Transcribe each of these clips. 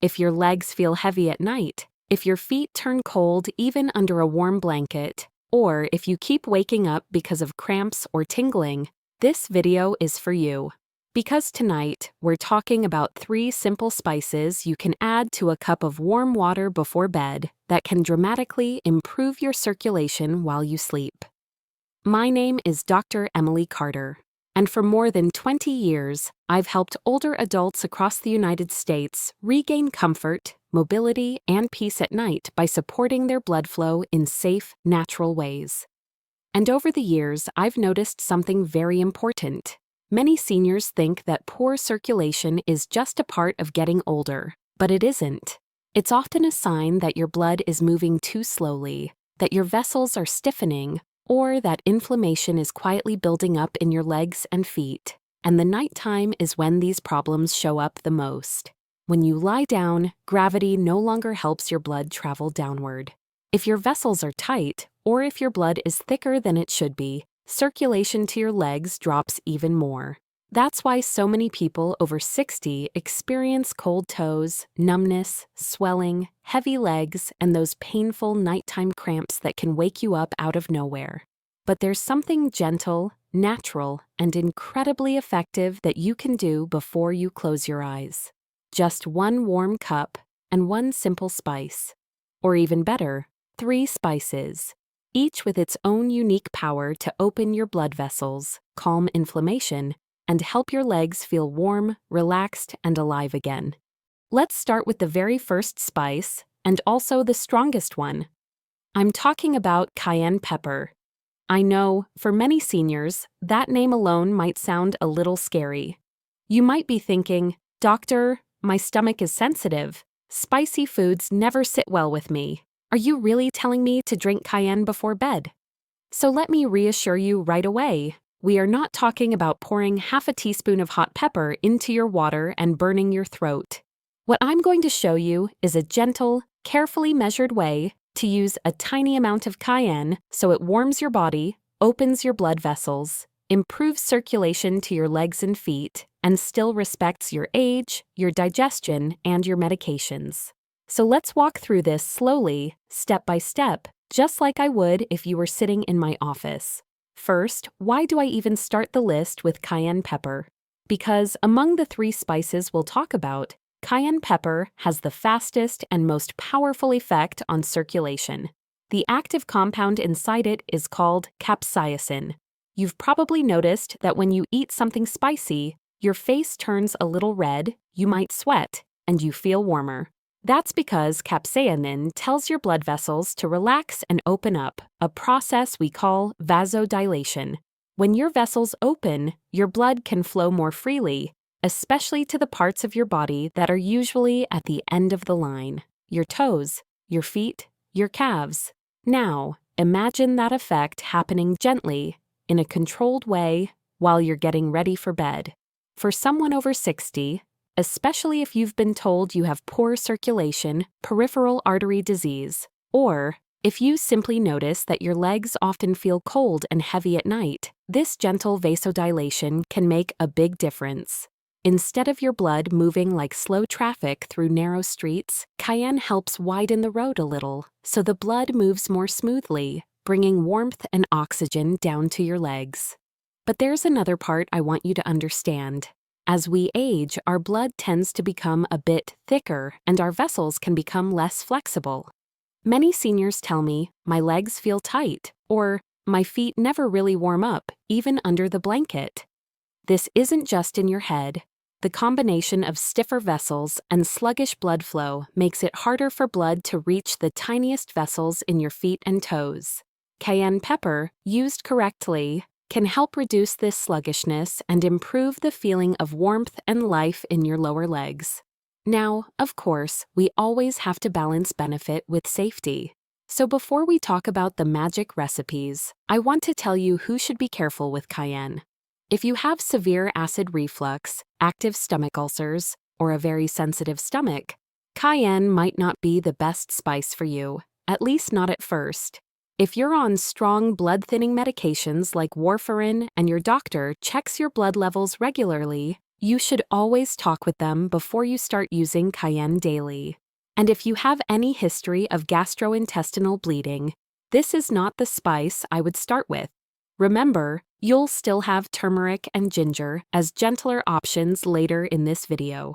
if your legs feel heavy at night, if your feet turn cold even under a warm blanket, or if you keep waking up because of cramps or tingling, this video is for you. Because tonight, we're talking about 3 simple spices you can add to a cup of warm water before bed that can dramatically improve your circulation while you sleep. My name is Dr. Emily Carter, and for more than 20 years, I've helped older adults across the United States regain comfort, mobility, and peace at night by supporting their blood flow in safe, natural ways. And over the years, I've noticed something very important. Many seniors think that poor circulation is just a part of getting older, but it isn't. It's often a sign that your blood is moving too slowly, that your vessels are stiffening, or that inflammation is quietly building up in your legs and feet. And the nighttime is when these problems show up the most. When you lie down, gravity no longer helps your blood travel downward. If your vessels are tight, or if your blood is thicker than it should be, circulation to your legs drops even more. That's why so many people over 60 experience cold toes, numbness, swelling, heavy legs, and those painful nighttime cramps that can wake you up out of nowhere. But there's something gentle, natural, and incredibly effective that you can do before you close your eyes. Just 1 warm cup and 1 simple spice. Or even better, 3 spices, each with its own unique power to open your blood vessels, calm inflammation, and help your legs feel warm, relaxed, and alive again. Let's start with the very first spice, and also the strongest one. I'm talking about cayenne pepper. I know, for many seniors, that name alone might sound a little scary. You might be thinking, "Doctor, my stomach is sensitive. Spicy foods never sit well with me. Are you really telling me to drink cayenne before bed?" So let me reassure you right away. We are not talking about pouring half a teaspoon of hot pepper into your water and burning your throat. What I'm going to show you is a gentle, carefully measured way to use a tiny amount of cayenne so it warms your body, opens your blood vessels, improves circulation to your legs and feet, and still respects your age, your digestion, and your medications. So let's walk through this slowly, step by step, just like I would if you were sitting in my office. First, why do I even start the list with cayenne pepper? Because among the 3 spices we'll talk about, cayenne pepper has the fastest and most powerful effect on circulation. The active compound inside it is called capsaicin. You've probably noticed that when you eat something spicy, your face turns a little red, you might sweat, and you feel warmer. That's because capsaicin tells your blood vessels to relax and open up, a process we call vasodilation. When your vessels open, your blood can flow more freely, especially to the parts of your body that are usually at the end of the line: your toes, your feet, your calves. Now, imagine that effect happening gently, in a controlled way, while you're getting ready for bed. For someone over 60, especially if you've been told you have poor circulation, peripheral artery disease, or if you simply notice that your legs often feel cold and heavy at night, this gentle vasodilation can make a big difference. Instead of your blood moving like slow traffic through narrow streets, cayenne helps widen the road a little, so the blood moves more smoothly, bringing warmth and oxygen down to your legs. But there's another part I want you to understand. As we age, our blood tends to become a bit thicker and our vessels can become less flexible. Many seniors tell me, "My legs feel tight," or "My feet never really warm up, even under the blanket." This isn't just in your head. The combination of stiffer vessels and sluggish blood flow makes it harder for blood to reach the tiniest vessels in your feet and toes. Cayenne pepper, used correctly, can help reduce this sluggishness and improve the feeling of warmth and life in your lower legs. Now, of course, we always have to balance benefit with safety. So before we talk about the magic recipes, I want to tell you who should be careful with cayenne. If you have severe acid reflux, active stomach ulcers, or a very sensitive stomach, cayenne might not be the best spice for you, at least not at first. If you're on strong blood-thinning medications like warfarin and your doctor checks your blood levels regularly, you should always talk with them before you start using cayenne daily. And if you have any history of gastrointestinal bleeding, this is not the spice I would start with. Remember, you'll still have turmeric and ginger as gentler options later in this video.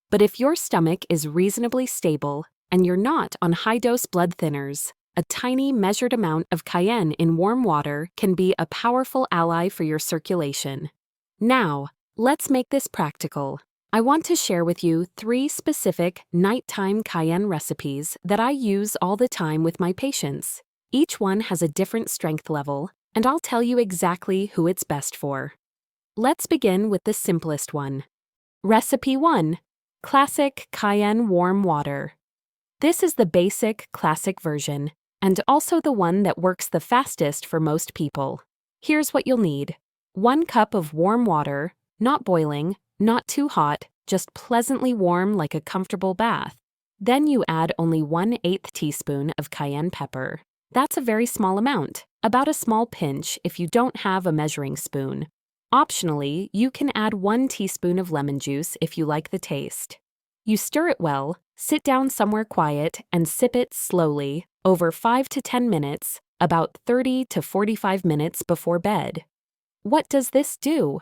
But if your stomach is reasonably stable and you're not on high-dose blood thinners, a tiny measured amount of cayenne in warm water can be a powerful ally for your circulation. Now, let's make this practical. I want to share with you 3 specific nighttime cayenne recipes that I use all the time with my patients. Each one has a different strength level, and I'll tell you exactly who it's best for. Let's begin with the simplest one. Recipe 1. Classic Cayenne Warm Water. This is the basic, classic version, and also the one that works the fastest for most people. Here's what you'll need. 1 cup of warm water, not boiling, not too hot, just pleasantly warm like a comfortable bath. Then you add only 1/8 teaspoon of cayenne pepper. That's a very small amount, about a small pinch if you don't have a measuring spoon. Optionally, you can add 1 teaspoon of lemon juice if you like the taste. You stir it well, sit down somewhere quiet, and sip it slowly, over 5 to 10 minutes, about 30 to 45 minutes before bed. What does this do?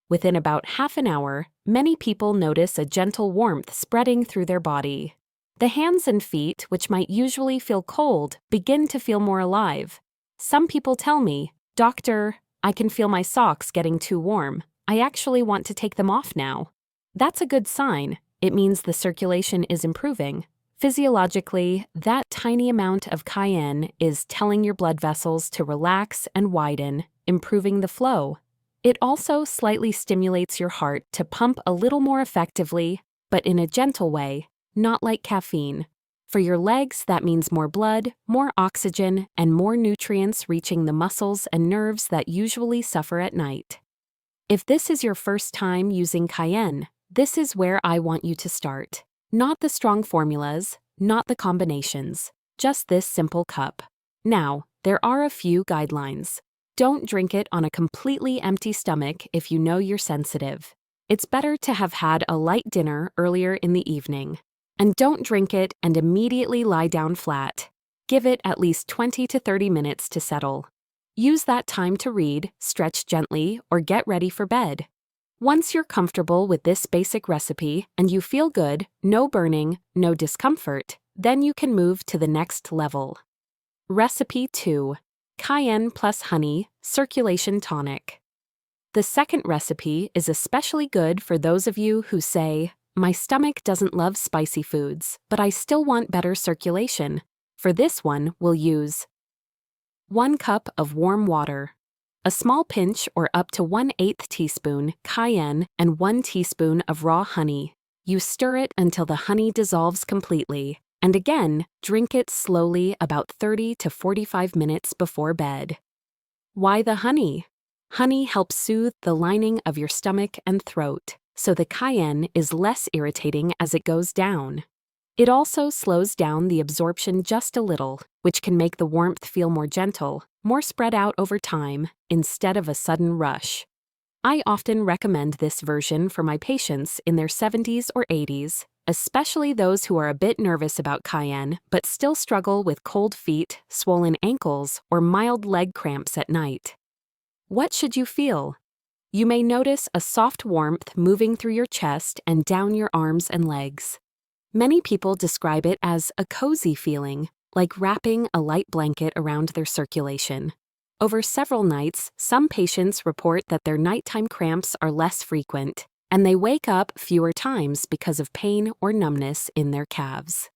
Within about half an hour, many people notice a gentle warmth spreading through their body. The hands and feet, which might usually feel cold, begin to feel more alive. Some people tell me, "Doctor, I can feel my socks getting too warm. I actually want to take them off now." That's a good sign. It means the circulation is improving. Physiologically, that tiny amount of cayenne is telling your blood vessels to relax and widen, improving the flow. It also slightly stimulates your heart to pump a little more effectively, but in a gentle way, not like caffeine. For your legs, that means more blood, more oxygen, and more nutrients reaching the muscles and nerves that usually suffer at night. If this is your first time using cayenne, this is where I want you to start. Not the strong formulas, not the combinations, just this simple cup. Now, there are a few guidelines. Don't drink it on a completely empty stomach if you know you're sensitive. It's better to have had a light dinner earlier in the evening. And don't drink it and immediately lie down flat. Give it at least 20 to 30 minutes to settle. Use that time to read, stretch gently, or get ready for bed. Once you're comfortable with this basic recipe and you feel good, no burning, no discomfort, then you can move to the next level. Recipe 2. Cayenne plus honey, circulation tonic. The second recipe is especially good for those of you who say, "My stomach doesn't love spicy foods, but I still want better circulation." For this one, we'll use 1 cup of warm water, a small pinch or up to 1/8 teaspoon cayenne, and 1 teaspoon of raw honey. You stir it until the honey dissolves completely, and again, drink it slowly about 30 to 45 minutes before bed. Why the honey? Honey helps soothe the lining of your stomach and throat, so the cayenne is less irritating as it goes down. It also slows down the absorption just a little, which can make the warmth feel more gentle, more spread out over time, instead of a sudden rush. I often recommend this version for my patients in their 70s or 80s, especially those who are a bit nervous about cayenne but still struggle with cold feet, swollen ankles, or mild leg cramps at night. What should you feel? You may notice a soft warmth moving through your chest and down your arms and legs. Many people describe it as a cozy feeling, like wrapping a light blanket around their circulation. Over several nights, some patients report that their nighttime cramps are less frequent, and they wake up fewer times because of pain or numbness in their calves.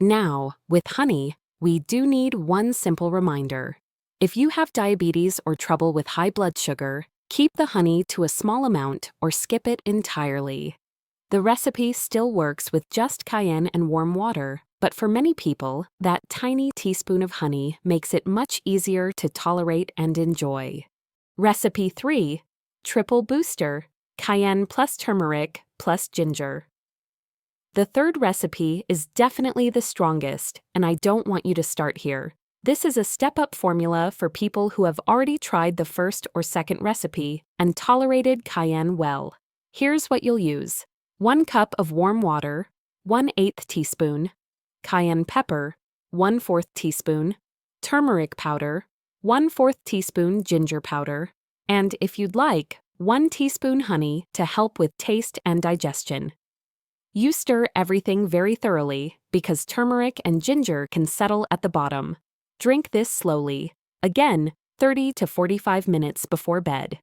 Now, with honey, we do need one simple reminder. If you have diabetes or trouble with high blood sugar, keep the honey to a small amount or skip it entirely. The recipe still works with just cayenne and warm water, but for many people, that tiny teaspoon of honey makes it much easier to tolerate and enjoy. Recipe 3. Triple Booster, cayenne plus turmeric plus ginger. The third recipe is definitely the strongest, and I don't want you to start here. This is a step-up formula for people who have already tried the first or second recipe and tolerated cayenne well. Here's what you'll use: 1 cup of warm water, 1/8 teaspoon, cayenne pepper, 1/4 teaspoon, turmeric powder, 1/4 teaspoon ginger powder, and if you'd like, 1 teaspoon honey to help with taste and digestion. You stir everything very thoroughly because turmeric and ginger can settle at the bottom. Drink this slowly, again, 30 to 45 minutes before bed.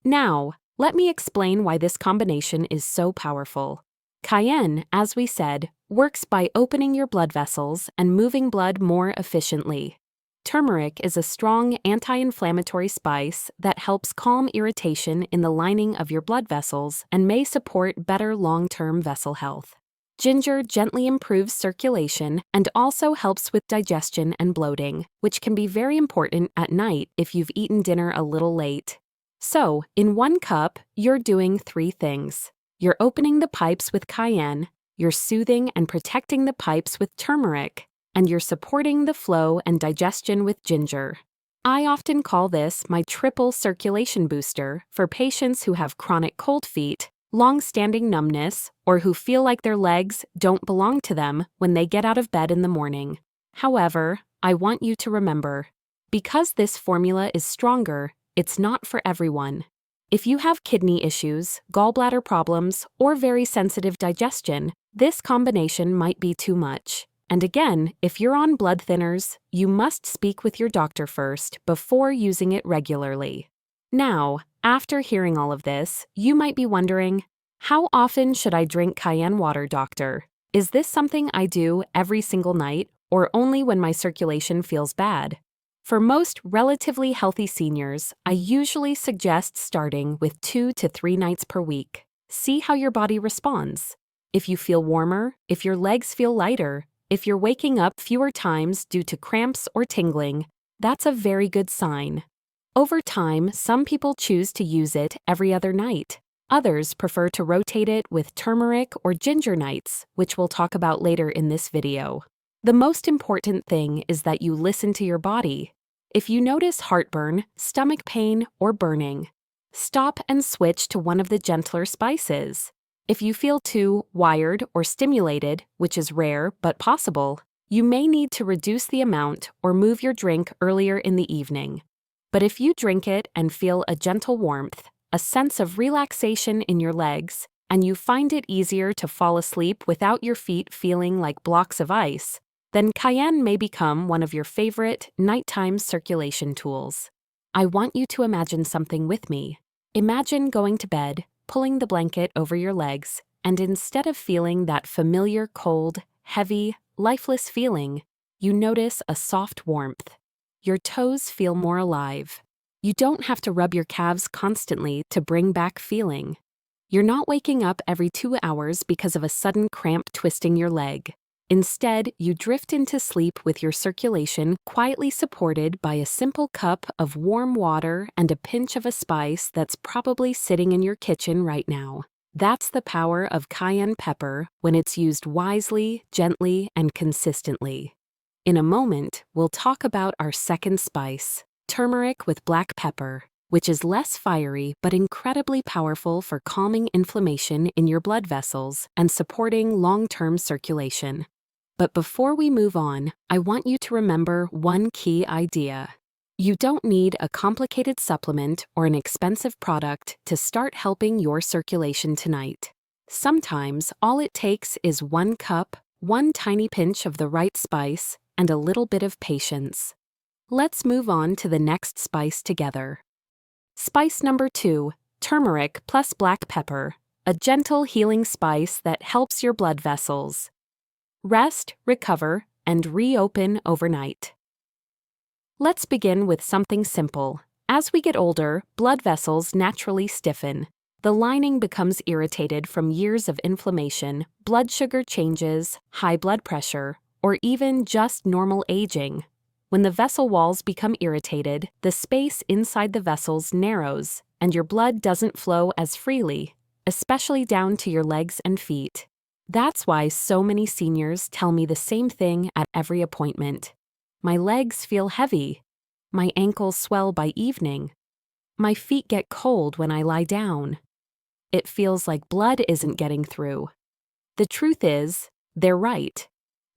Now, let me explain why this combination is so powerful. Cayenne, as we said, works by opening your blood vessels and moving blood more efficiently. Turmeric is a strong anti-inflammatory spice that helps calm irritation in the lining of your blood vessels and may support better long-term vessel health. Ginger gently improves circulation and also helps with digestion and bloating, which can be very important at night if you've eaten dinner a little late. So, in 1 cup, you're doing 3 things. You're opening the pipes with cayenne, you're soothing and protecting the pipes with turmeric, and you're supporting the flow and digestion with ginger. I often call this my triple circulation booster for patients who have chronic cold feet, long-standing numbness, or who feel like their legs don't belong to them when they get out of bed in the morning. However, I want you to remember, because this formula is stronger, it's not for everyone. If you have kidney issues, gallbladder problems, or very sensitive digestion, this combination might be too much. And again, if you're on blood thinners, you must speak with your doctor first before using it regularly. Now, after hearing all of this, you might be wondering, how often should I drink cayenne water, doctor? Is this something I do every single night or only when my circulation feels bad? For most relatively healthy seniors, I usually suggest starting with 2 to 3 nights per week. See how your body responds. If you feel warmer, if your legs feel lighter, if you're waking up fewer times due to cramps or tingling, that's a very good sign. Over time, some people choose to use it every other night. Others prefer to rotate it with turmeric or ginger nights, which we'll talk about later in this video. The most important thing is that you listen to your body. If you notice heartburn, stomach pain, or burning, stop and switch to one of the gentler spices. If you feel too wired or stimulated, which is rare but possible, you may need to reduce the amount or move your drink earlier in the evening. But if you drink it and feel a gentle warmth, a sense of relaxation in your legs, and you find it easier to fall asleep without your feet feeling like blocks of ice, then cayenne may become one of your favorite nighttime circulation tools. I want you to imagine something with me. Imagine going to bed, pulling the blanket over your legs, and instead of feeling that familiar cold, heavy, lifeless feeling, you notice a soft warmth. Your toes feel more alive. You don't have to rub your calves constantly to bring back feeling. You're not waking up every 2 hours because of a sudden cramp twisting your leg. Instead, you drift into sleep with your circulation quietly supported by a simple cup of warm water and a pinch of a spice that's probably sitting in your kitchen right now. That's the power of cayenne pepper when it's used wisely, gently, and consistently. In a moment, we'll talk about our second spice, turmeric with black pepper, which is less fiery but incredibly powerful for calming inflammation in your blood vessels and supporting long-term circulation. But before we move on, I want you to remember one key idea. You don't need a complicated supplement or an expensive product to start helping your circulation tonight. Sometimes all it takes is 1 cup, 1 tiny pinch of the right spice, and a little bit of patience. Let's move on to the next spice together. Spice number 2, turmeric plus black pepper, a gentle healing spice that helps your blood vessels rest, recover, and reopen overnight. Let's begin with something simple. As we get older, blood vessels naturally stiffen. The lining becomes irritated from years of inflammation, blood sugar changes, high blood pressure, or even just normal aging. When the vessel walls become irritated, the space inside the vessels narrows, and your blood doesn't flow as freely, especially down to your legs and feet. That's why so many seniors tell me the same thing at every appointment. My legs feel heavy. My ankles swell by evening. My feet get cold when I lie down. it feels like blood isn't getting through. The truth is, they're right.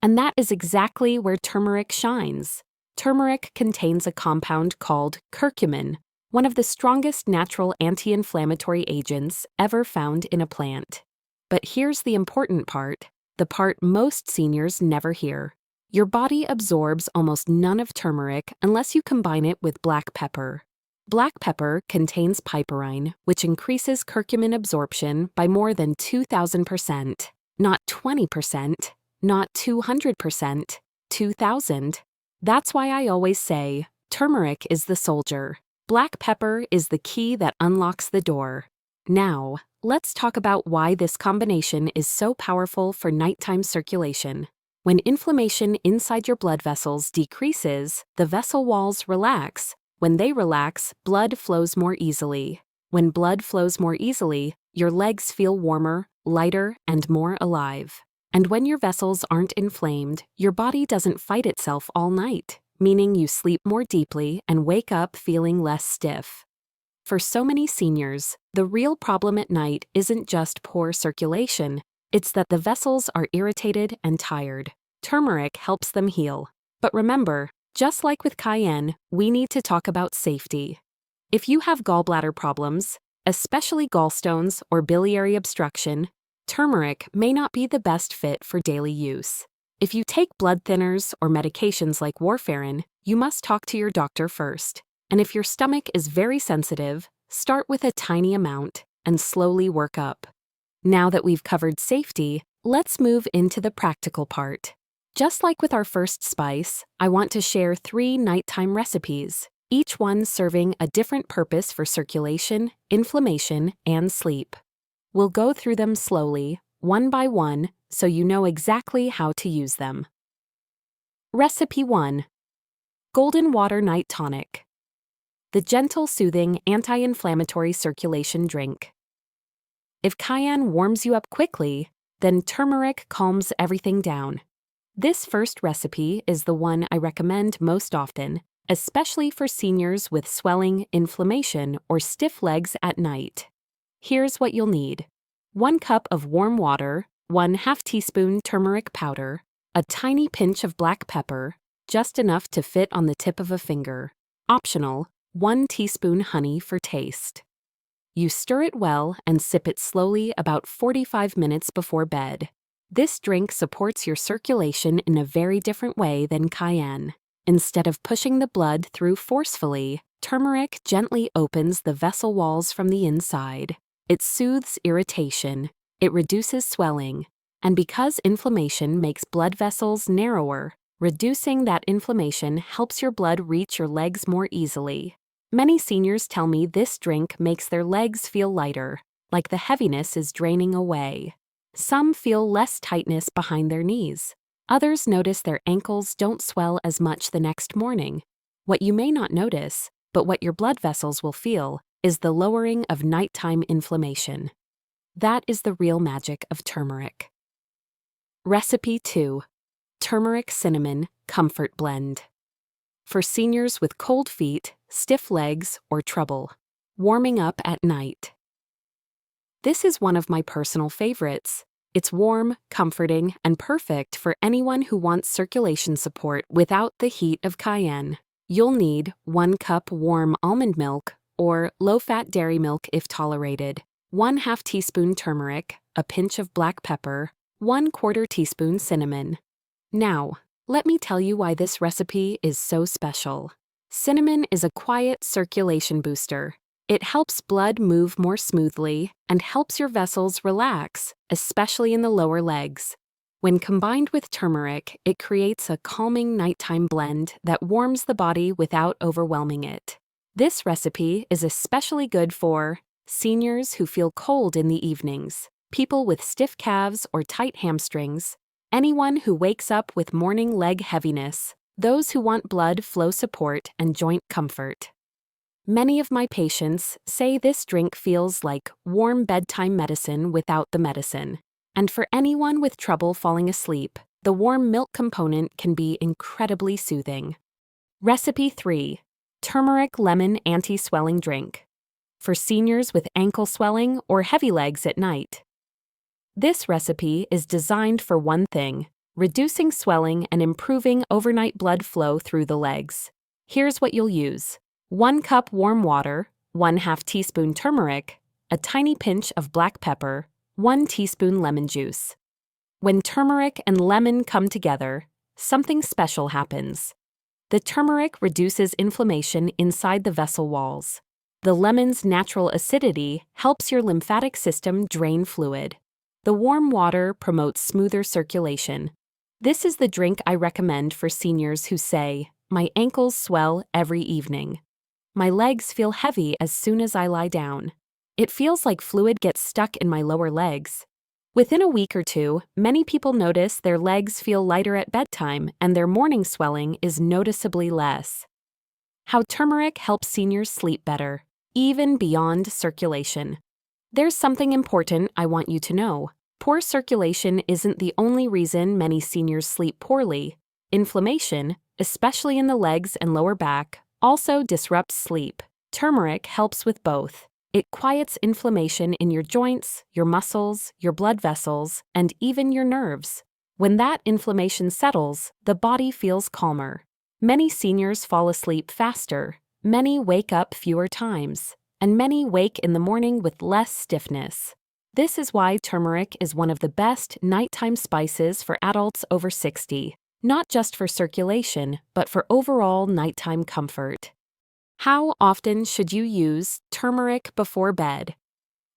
And that is exactly where turmeric shines. Turmeric contains a compound called curcumin, one of the strongest natural anti-inflammatory agents ever found in a plant. But here's the important part, the part most seniors never hear. Your body absorbs almost none of turmeric unless you combine it with black pepper. Black pepper contains piperine, which increases curcumin absorption by more than 2,000%. Not 20%, not 200%, 2,000. That's why I always say, turmeric is the soldier. Black pepper is the key that unlocks the door. Now, let's talk about why this combination is so powerful for nighttime circulation. When inflammation inside your blood vessels decreases, the vessel walls relax. When they relax, blood flows more easily. When blood flows more easily, your legs feel warmer, lighter, and more alive. And when your vessels aren't inflamed, your body doesn't fight itself all night, meaning you sleep more deeply and wake up feeling less stiff. For so many seniors, the real problem at night isn't just poor circulation, it's that the vessels are irritated and tired. Turmeric helps them heal. But remember, just like with cayenne, we need to talk about safety. If you have gallbladder problems, especially gallstones or biliary obstruction, turmeric may not be the best fit for daily use. If you take blood thinners or medications like warfarin, you must talk to your doctor first. And if your stomach is very sensitive, start with a tiny amount and slowly work up. Now that we've covered safety, let's move into the practical part. Just like with our first spice, I want to share 3 nighttime recipes, each one serving a different purpose for circulation, inflammation, and sleep. We'll go through them slowly, one by one, so you know exactly how to use them. Recipe 1. Golden Water Night Tonic. The gentle, soothing, anti-inflammatory circulation drink. If cayenne warms you up quickly, then turmeric calms everything down. This first recipe is the one I recommend most often, especially for seniors with swelling, inflammation, or stiff legs at night. Here's what you'll need. 1 cup of warm water, 1/2 teaspoon turmeric powder, a tiny pinch of black pepper, just enough to fit on the tip of a finger. Optional, 1 teaspoon honey for taste. You stir it well and sip it slowly about 45 minutes before bed. This drink supports your circulation in a very different way than cayenne. Instead of pushing the blood through forcefully, turmeric gently opens the vessel walls from the inside. It soothes irritation, it reduces swelling, and because inflammation makes blood vessels narrower, reducing that inflammation helps your blood reach your legs more easily. Many seniors tell me this drink makes their legs feel lighter, like the heaviness is draining away. Some feel less tightness behind their knees. Others notice their ankles don't swell as much the next morning. What you may not notice, but what your blood vessels will feel, is the lowering of nighttime inflammation. That is the real magic of turmeric. Recipe 2. Turmeric Cinnamon Comfort Blend. For seniors with cold feet, stiff legs, or trouble warming up at night. This is one of my personal favorites. It's warm, comforting, and perfect for anyone who wants circulation support without the heat of cayenne. You'll need 1 cup warm almond milk or low-fat dairy milk if tolerated, 1/2 teaspoon turmeric, a pinch of black pepper, 1/4 teaspoon cinnamon. Now, let me tell you why this recipe is so special. Cinnamon is a quiet circulation booster. It helps blood move more smoothly and helps your vessels relax, especially in the lower legs. When combined with turmeric, it creates a calming nighttime blend that warms the body without overwhelming it. This recipe is especially good for seniors who feel cold in the evenings, people with stiff calves or tight hamstrings, anyone who wakes up with morning leg heaviness, those who want blood flow support and joint comfort. Many of my patients say this drink feels like warm bedtime medicine without the medicine. And for anyone with trouble falling asleep, the warm milk component can be incredibly soothing. Recipe 3. Turmeric Lemon Anti-Swelling Drink. for seniors with ankle swelling or heavy legs at night. This recipe is designed for one thing: reducing swelling and improving overnight blood flow through the legs. Here's what you'll use: 1 cup warm water, 1/2 teaspoon turmeric, a tiny pinch of black pepper, 1 teaspoon lemon juice. When turmeric and lemon come together, something special happens. The turmeric reduces inflammation inside the vessel walls. The lemon's natural acidity helps your lymphatic system drain fluid. The warm water promotes smoother circulation. This is the drink I recommend for seniors who say, "My ankles swell every evening. My legs feel heavy as soon as I lie down. It feels like fluid gets stuck in my lower legs." Within a week or two, many people notice their legs feel lighter at bedtime and their morning swelling is noticeably less. How turmeric helps seniors sleep better, even beyond circulation. There's something important I want you to know. Poor circulation isn't the only reason many seniors sleep poorly. Inflammation, especially in the legs and lower back, also disrupts sleep. Turmeric helps with both. It quiets inflammation in your joints, your muscles, your blood vessels, and even your nerves. When that inflammation settles, the body feels calmer. Many seniors fall asleep faster, many wake up fewer times, and many wake in the morning with less stiffness. This is why turmeric is one of the best nighttime spices for adults over 60, not just for circulation, but for overall nighttime comfort. How often should you use turmeric before bed?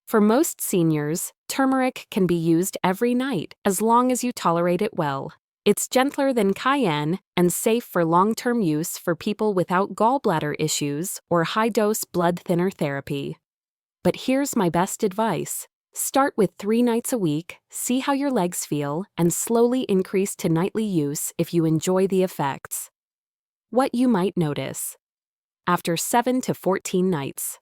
For most seniors, turmeric can be used every night as long as you tolerate it well. It's gentler than cayenne and safe for long-term use for people without gallbladder issues or high-dose blood thinner therapy. But here's my best advice. Start with 3 nights a week, see how your legs feel, and slowly increase to nightly use if you enjoy the effects. What you might notice. After 7 to 14 nights.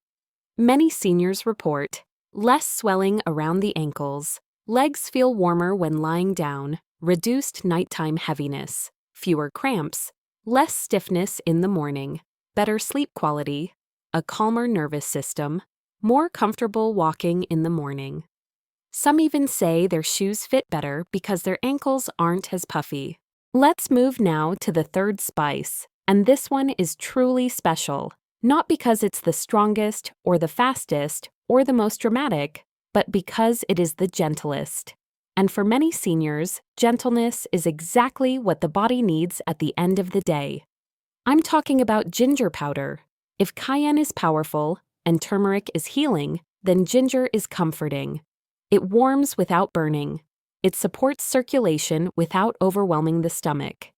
Many seniors report less swelling around the ankles, legs feel warmer when lying down, reduced nighttime heaviness, fewer cramps, less stiffness in the morning, better sleep quality, a calmer nervous system, more comfortable walking in the morning. Some even say their shoes fit better because their ankles aren't as puffy. Let's move now to the third spice. And this one is truly special, not because it's the strongest or the fastest or the most dramatic, but because it is the gentlest. And for many seniors, gentleness is exactly what the body needs at the end of the day. I'm talking about ginger powder. If cayenne is powerful and turmeric is healing, then ginger is comforting. It warms without burning. It supports circulation without overwhelming the stomach.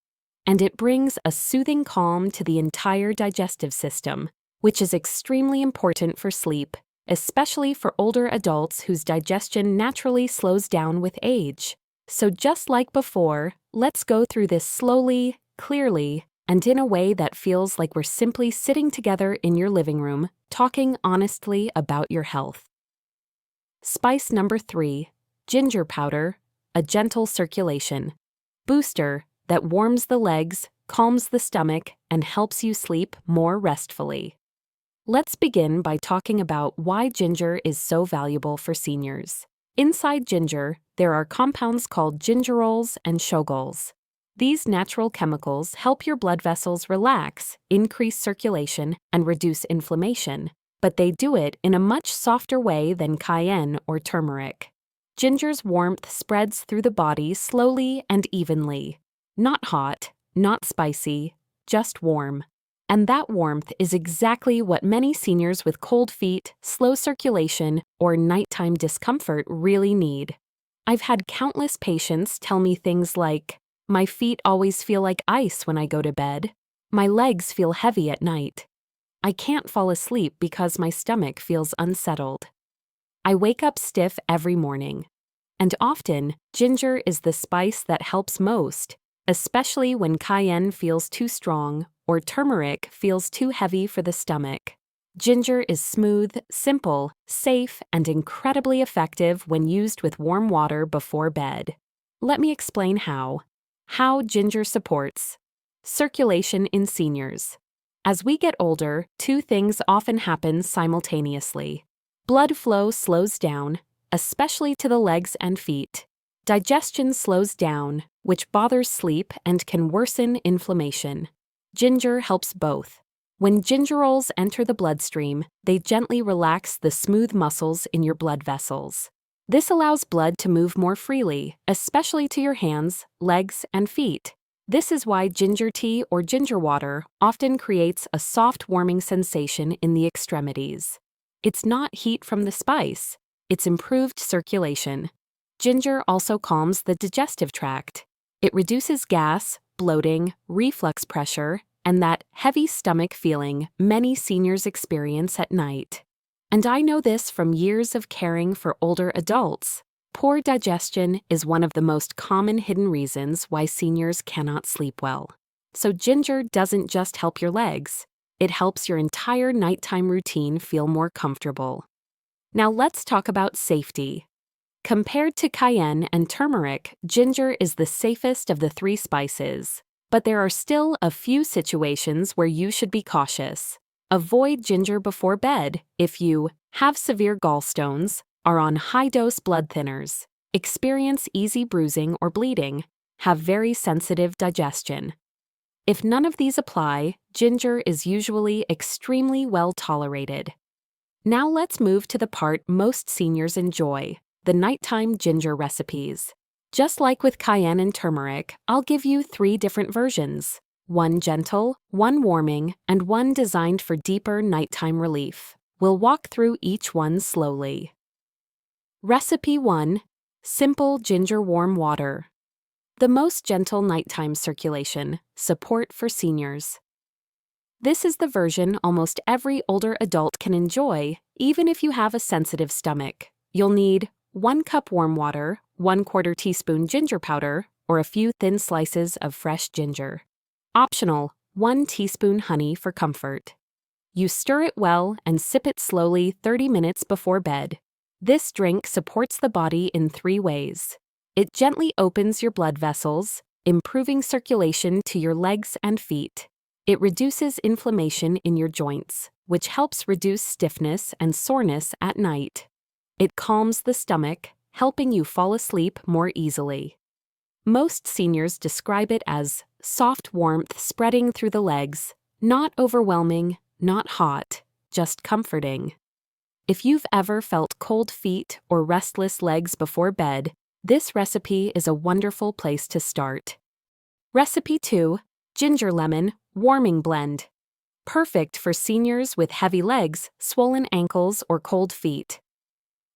And it brings a soothing calm to the entire digestive system, which is extremely important for sleep, especially for older adults whose digestion naturally slows down with age. So just like before, let's go through this slowly, clearly, and in a way that feels like we're simply sitting together in your living room, talking honestly about your health. Spice number 3, ginger powder, a gentle circulation booster that warms the legs, calms the stomach, and helps you sleep more restfully. Let's begin by talking about why ginger is so valuable for seniors. Inside ginger, there are compounds called gingerols and shogols. These natural chemicals help your blood vessels relax, increase circulation, and reduce inflammation, but they do it in a much softer way than cayenne or turmeric. Ginger's warmth spreads through the body slowly and evenly. Not hot, not spicy, just warm. And that warmth is exactly what many seniors with cold feet, slow circulation, or nighttime discomfort really need. I've had countless patients tell me things like, "My feet always feel like ice when I go to bed. My legs feel heavy at night. I can't fall asleep because my stomach feels unsettled. I wake up stiff every morning." And often, ginger is the spice that helps most, especially when cayenne feels too strong or turmeric feels too heavy for the stomach. Ginger is smooth, simple, safe, and incredibly effective when used with warm water before bed. Let me explain how. How ginger supports circulation in seniors. As we get older, two things often happen simultaneously. Blood flow slows down, especially to the legs and feet. Digestion slows down, which bothers sleep and can worsen inflammation. Ginger helps both. When gingerols enter the bloodstream, they gently relax the smooth muscles in your blood vessels. This allows blood to move more freely, especially to your hands, legs, and feet. This is why ginger tea or ginger water often creates a soft warming sensation in the extremities. It's not heat from the spice, it's improved circulation. Ginger also calms the digestive tract. It reduces gas, bloating, reflux pressure, and that heavy stomach feeling many seniors experience at night. And I know this from years of caring for older adults. Poor digestion is one of the most common hidden reasons why seniors cannot sleep well. So ginger doesn't just help your legs, it helps your entire nighttime routine feel more comfortable. Now let's talk about safety. Compared to cayenne and turmeric, ginger is the safest of the three spices. But there are still a few situations where you should be cautious. Avoid ginger before bed if you have severe gallstones, are on high-dose blood thinners, experience easy bruising or bleeding, have very sensitive digestion. If none of these apply, ginger is usually extremely well tolerated. Now let's move to the part most seniors enjoy, the nighttime ginger recipes. Just like with cayenne and turmeric, I'll give you 3 different versions. One gentle, one warming, and one designed for deeper nighttime relief. We'll walk through each one slowly. Recipe 1. Simple ginger warm water. The most gentle nighttime circulation, support for seniors. This is the version almost every older adult can enjoy, even if you have a sensitive stomach. You'll need 1 cup warm water, 1/4 teaspoon ginger powder, or a few thin slices of fresh ginger. Optional, 1 teaspoon honey for comfort. You stir it well and sip it slowly 30 minutes before bed. This drink supports the body in 3 ways. It gently opens your blood vessels, improving circulation to your legs and feet. It reduces inflammation in your joints, which helps reduce stiffness and soreness at night. It calms the stomach, helping you fall asleep more easily. Most seniors describe it as soft warmth spreading through the legs, not overwhelming, not hot, just comforting. If you've ever felt cold feet or restless legs before bed, this recipe is a wonderful place to start. Recipe 2. Ginger lemon warming blend. Perfect for seniors with heavy legs, swollen ankles, or cold feet.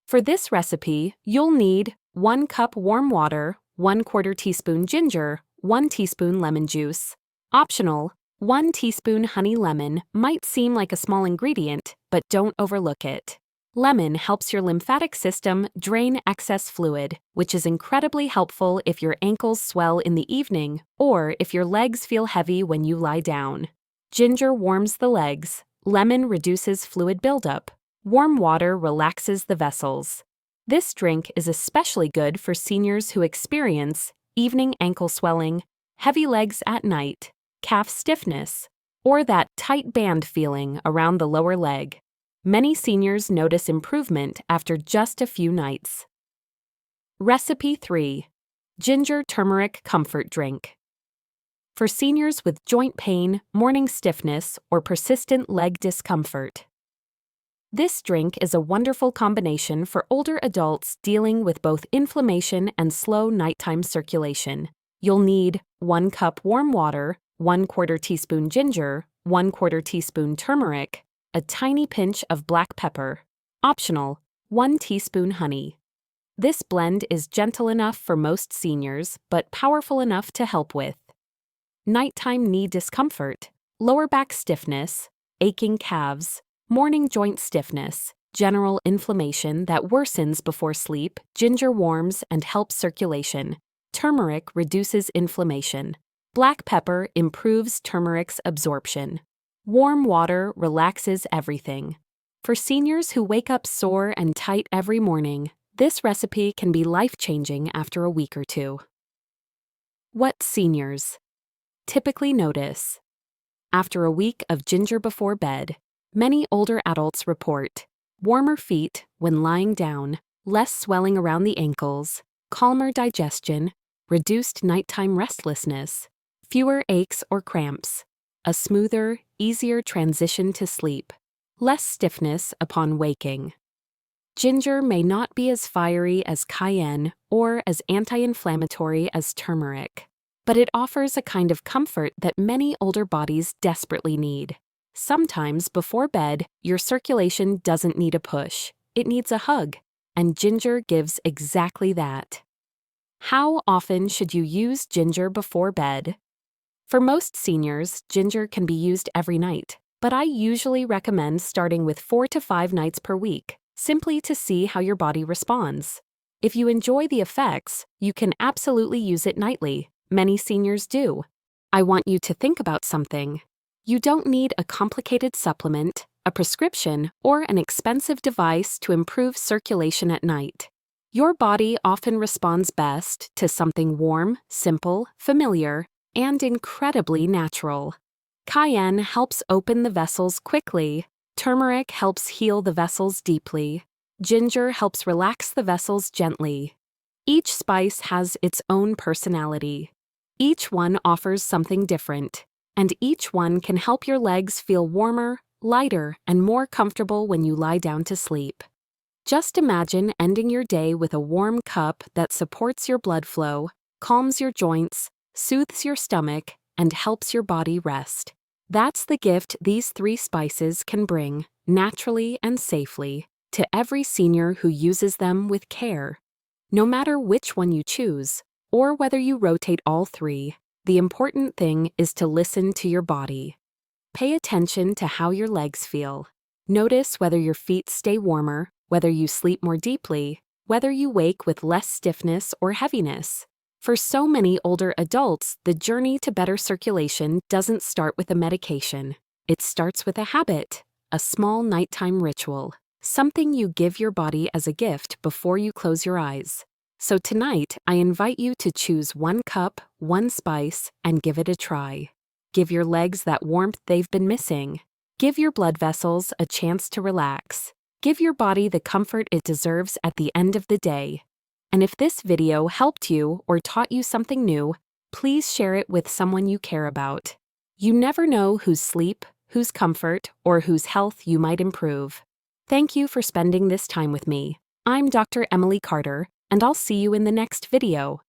For this recipe, you'll need 1 cup warm water, 1/4 teaspoon ginger, 1 teaspoon lemon juice. Optional, 1 teaspoon honey lemon might seem like a small ingredient, but don't overlook it. Lemon helps your lymphatic system drain excess fluid, which is incredibly helpful if your ankles swell in the evening or if your legs feel heavy when you lie down. Ginger warms the legs, lemon reduces fluid buildup, warm water relaxes the vessels. This drink is especially good for seniors who experience evening ankle swelling, heavy legs at night, calf stiffness, or that tight band feeling around the lower leg. Many seniors notice improvement after just a few nights. Recipe 3. Ginger turmeric comfort drink. For seniors with joint pain, morning stiffness, or persistent leg discomfort. This drink is a wonderful combination for older adults dealing with both inflammation and slow nighttime circulation. You'll need 1 cup warm water, 1/4 teaspoon ginger, 1/4 teaspoon turmeric, a tiny pinch of black pepper. Optional, 1 teaspoon honey. This blend is gentle enough for most seniors, but powerful enough to help with nighttime knee discomfort, lower back stiffness, aching calves, morning joint stiffness, general inflammation that worsens before sleep. Ginger warms and helps circulation. Turmeric reduces inflammation. Black pepper improves turmeric's absorption. Warm water relaxes everything. For seniors who wake up sore and tight every morning, this recipe can be life-changing after a week or 2. What seniors typically notice. After a week of ginger before bed, many older adults report warmer feet when lying down, less swelling around the ankles, calmer digestion, reduced nighttime restlessness, fewer aches or cramps, a smoother, easier transition to sleep, less stiffness upon waking. Ginger may not be as fiery as cayenne or as anti-inflammatory as turmeric, but it offers a kind of comfort that many older bodies desperately need. Sometimes before bed, your circulation doesn't need a push, it needs a hug, and ginger gives exactly that. How often should you use ginger before bed? For most seniors, ginger can be used every night, but I usually recommend starting with 4 to 5 nights per week, simply to see how your body responds. If you enjoy the effects, you can absolutely use it nightly. Many seniors do. I want you to think about something. You don't need a complicated supplement, a prescription, or an expensive device to improve circulation at night. Your body often responds best to something warm, simple, familiar, and incredibly natural. Cayenne helps open the vessels quickly. Turmeric helps heal the vessels deeply. Ginger helps relax the vessels gently. Each spice has its own personality. Each one offers something different, and each one can help your legs feel warmer, lighter, and more comfortable when you lie down to sleep. Just imagine ending your day with a warm cup that supports your blood flow, calms your joints, soothes your stomach, and helps your body rest. That's the gift these 3 spices can bring, naturally and safely, to every senior who uses them with care. No matter which one you choose, or whether you rotate all 3, the important thing is to listen to your body. Pay attention to how your legs feel. Notice whether your feet stay warmer, whether you sleep more deeply, whether you wake with less stiffness or heaviness. For so many older adults, the journey to better circulation doesn't start with a medication. It starts with a habit, a small nighttime ritual, something you give your body as a gift before you close your eyes. So tonight, I invite you to choose 1 cup, 1 spice, and give it a try. Give your legs that warmth they've been missing. Give your blood vessels a chance to relax. Give your body the comfort it deserves at the end of the day. And if this video helped you or taught you something new, please share it with someone you care about. You never know whose sleep, whose comfort, or whose health you might improve. Thank you for spending this time with me. I'm Dr. Emily Carter, and I'll see you in the next video.